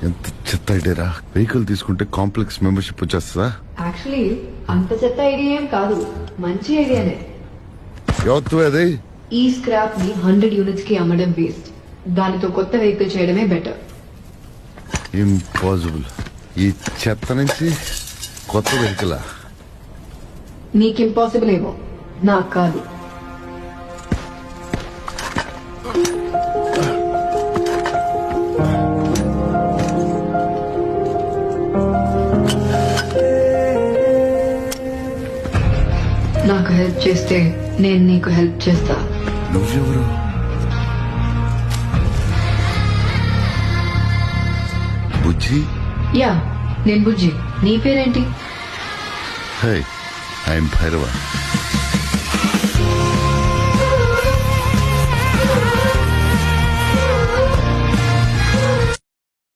ఎంత చెత్త ఐడియారా. వెహికల్ తీసుకుంటే కాంప్లెక్స్ మెంబర్షిప్ వచ్చేస్తుందా? యాక్చువల్లీ అంత చెత్త ఐడియా ఏం కాదు, మంచి ఐడియానే. ఎవత్తు అది? ఈ స్క్రాప్ ని 100 యూనిట్స్ కి అమ్మడం వేస్ట్, దానితో కొత్త వెహికల్ చేయడమే బెటర్. ఇంపాసిబుల్. ఈ చెత్త నుంచి కొత్త వెహికలా? నీకు ఇంపాసిబుల్ ఏమో, నాకు కాదు. నాకు హెల్ప్ చేస్తే నేను నీకు హెల్ప్ చేస్తా. నువ్వెవరు? బుజ్జి? యా, నేను బుజ్జి. నీ పేరేంటి? High, I'm Bhairava.